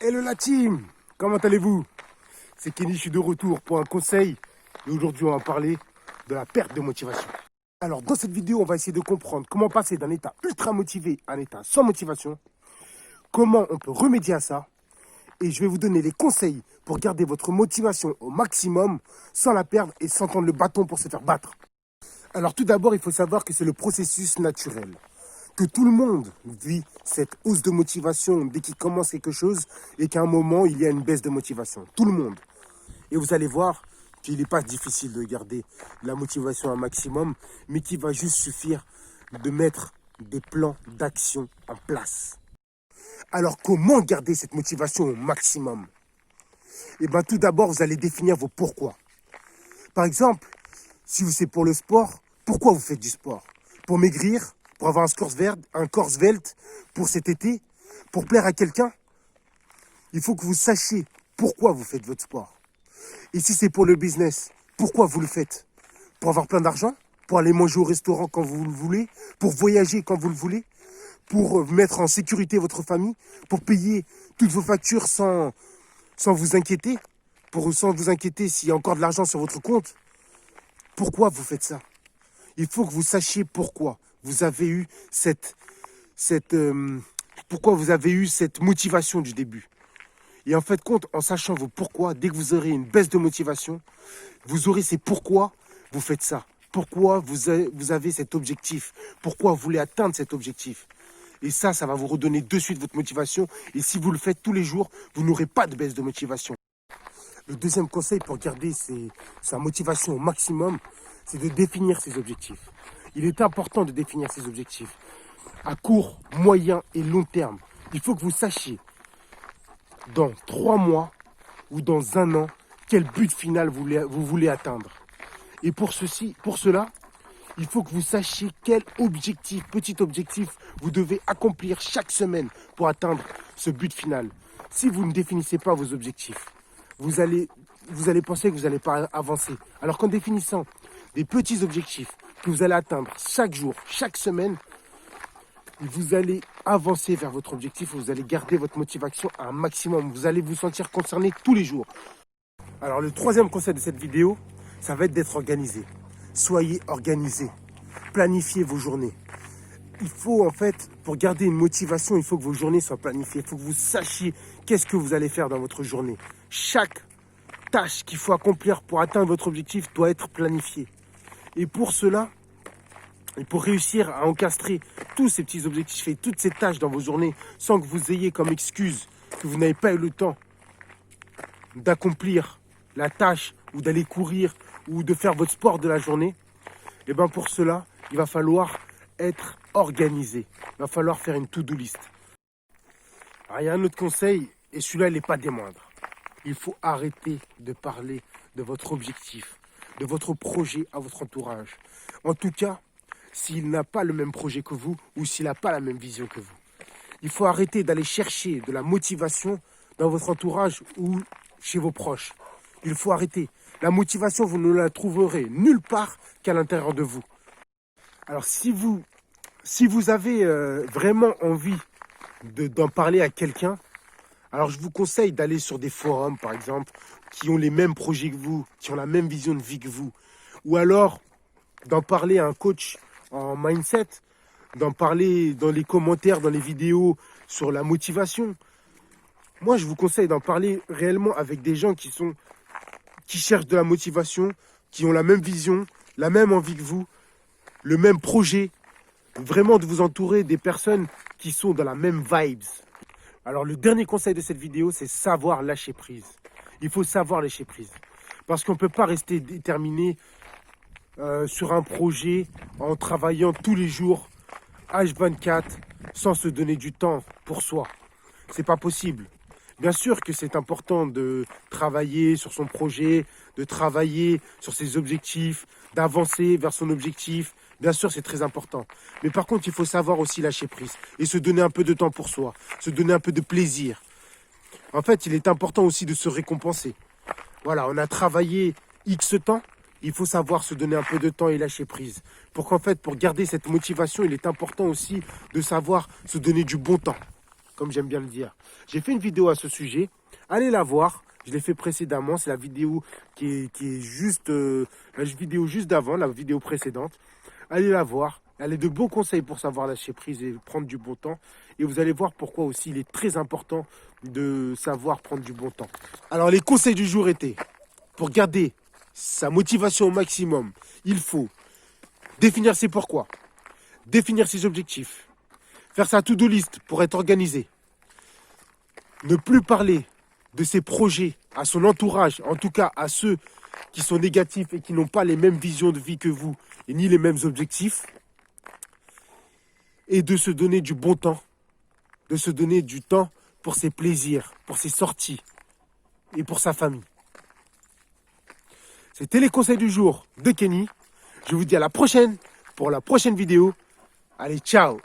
Hello la team, comment allez-vous? C'est Kenny, je suis de retour pour un conseil. Et aujourd'hui, on va parler de la perte de motivation. Alors, dans cette vidéo, on va essayer de comprendre comment passer d'un état ultra motivé à un état sans motivation, comment on peut remédier à ça, et je vais vous donner les conseils pour garder votre motivation au maximum sans la perdre et sans tendre le bâton pour se faire battre. Alors, tout d'abord, il faut savoir que c'est le processus naturel. Que tout le monde vit cette hausse de motivation dès qu'il commence quelque chose et qu'à un moment, il y a une baisse de motivation. Tout le monde. Et vous allez voir qu'il n'est pas difficile de garder la motivation un maximum, mais qu'il va juste suffire de mettre des plans d'action en place. Alors, comment garder cette motivation au maximum? Eh bien, tout d'abord, vous allez définir vos pourquoi. Par exemple, si c'est pour le sport, pourquoi vous faites du sport? Pour maigrir? Pour avoir un corps svelte pour cet été? Pour plaire à quelqu'un? Il faut que vous sachiez pourquoi vous faites votre sport. Et si c'est pour le business, pourquoi vous le faites? Pour avoir plein d'argent? Pour aller manger au restaurant quand vous le voulez? Pour voyager quand vous le voulez? Pour mettre en sécurité votre famille? Pour payer toutes vos factures sans vous inquiéter? Sans vous inquiéter s'il y a encore de l'argent sur votre compte? Pourquoi vous faites ça? Il faut que vous sachiez pourquoi vous avez eu pourquoi vous avez eu cette motivation du début. Et en fait, en sachant vos pourquoi, dès que vous aurez une baisse de motivation, vous aurez ces pourquoi vous faites ça. Pourquoi vous avez cet objectif. Pourquoi vous voulez atteindre cet objectif. Et ça va vous redonner de suite votre motivation. Et si vous le faites tous les jours, vous n'aurez pas de baisse de motivation. Le deuxième conseil pour garder sa motivation au maximum, c'est de définir ses objectifs. Il est important de définir ses objectifs à court, moyen et long terme. Il faut que vous sachiez dans 3 mois ou dans 1 an quel but final vous voulez atteindre. Et pour cela, il faut que vous sachiez quel petit objectif vous devez accomplir chaque semaine pour atteindre ce but final. Si vous ne définissez pas vos objectifs, vous allez penser que vous n'allez pas avancer. Alors qu'en définissant des petits objectifs que vous allez atteindre chaque jour, chaque semaine, vous allez avancer vers votre objectif, vous allez garder votre motivation à un maximum. Vous allez vous sentir concerné tous les jours. Alors le troisième conseil de cette vidéo, ça va être d'être organisé. Soyez organisé. Planifiez vos journées. Il faut en fait, pour garder une motivation, il faut que vos journées soient planifiées. Il faut que vous sachiez qu'est-ce que vous allez faire dans votre journée. Chaque tâche qu'il faut accomplir pour atteindre votre objectif doit être planifiée. Et pour cela, et pour réussir à encastrer tous ces petits objectifs et toutes ces tâches dans vos journées sans que vous ayez comme excuse que vous n'avez pas eu le temps d'accomplir la tâche ou d'aller courir ou de faire votre sport de la journée, et bien pour cela, il va falloir être organisé. Il va falloir faire une to-do list. Alors, il y a un autre conseil, et celui-là, il n'est pas des moindres. Il faut arrêter de parler de votre objectif, de votre projet à votre entourage. En tout cas, s'il n'a pas le même projet que vous ou s'il n'a pas la même vision que vous. Il faut arrêter d'aller chercher de la motivation dans votre entourage ou chez vos proches. Il faut arrêter. La motivation, vous ne la trouverez nulle part qu'à l'intérieur de vous. Alors, si vous avez vraiment envie d'en parler à quelqu'un, alors je vous conseille d'aller sur des forums, par exemple, qui ont les mêmes projets que vous, qui ont la même vision de vie que vous. Ou alors, d'en parler à un coach en mindset, d'en parler dans les commentaires, dans les vidéos sur la motivation. Moi, je vous conseille d'en parler réellement avec des gens qui cherchent de la motivation, qui ont la même vision, la même envie que vous, le même projet. Vraiment de vous entourer des personnes qui sont dans la même vibes. Alors, le dernier conseil de cette vidéo, c'est savoir lâcher prise. Il faut savoir lâcher prise. Parce qu'on ne peut pas rester déterminé sur un projet en travaillant tous les jours H24 sans se donner du temps pour soi. C'est pas possible. Bien sûr que c'est important de travailler sur son projet, de travailler sur ses objectifs, d'avancer vers son objectif. Bien sûr, c'est très important. Mais par contre, il faut savoir aussi lâcher prise et se donner un peu de temps pour soi, se donner un peu de plaisir. En fait, il est important aussi de se récompenser. Voilà, on a travaillé X temps. Il faut savoir se donner un peu de temps et lâcher prise. Pour garder cette motivation, il est important aussi de savoir se donner du bon temps. comme j'aime bien le dire. J'ai fait une vidéo à ce sujet. Allez la voir. Je l'ai fait précédemment. C'est la vidéo qui est juste la vidéo juste d'avant, la vidéo précédente. Allez la voir. Elle est de bons conseils pour savoir lâcher prise et prendre du bon temps. Et vous allez voir pourquoi aussi il est très important de savoir prendre du bon temps. Alors les conseils du jour étaient, pour garder sa motivation au maximum, il faut définir ses pourquoi, définir ses objectifs, faire sa to-do list pour être organisé, ne plus parler de ses projets à son entourage, en tout cas à ceux qui sont négatifs et qui n'ont pas les mêmes visions de vie que vous et ni les mêmes objectifs, et de se donner du bon temps, de se donner du temps pour ses plaisirs, pour ses sorties et pour sa famille. C'était les conseils du jour de Kenny. Je vous dis à la prochaine pour la prochaine vidéo. Allez, ciao!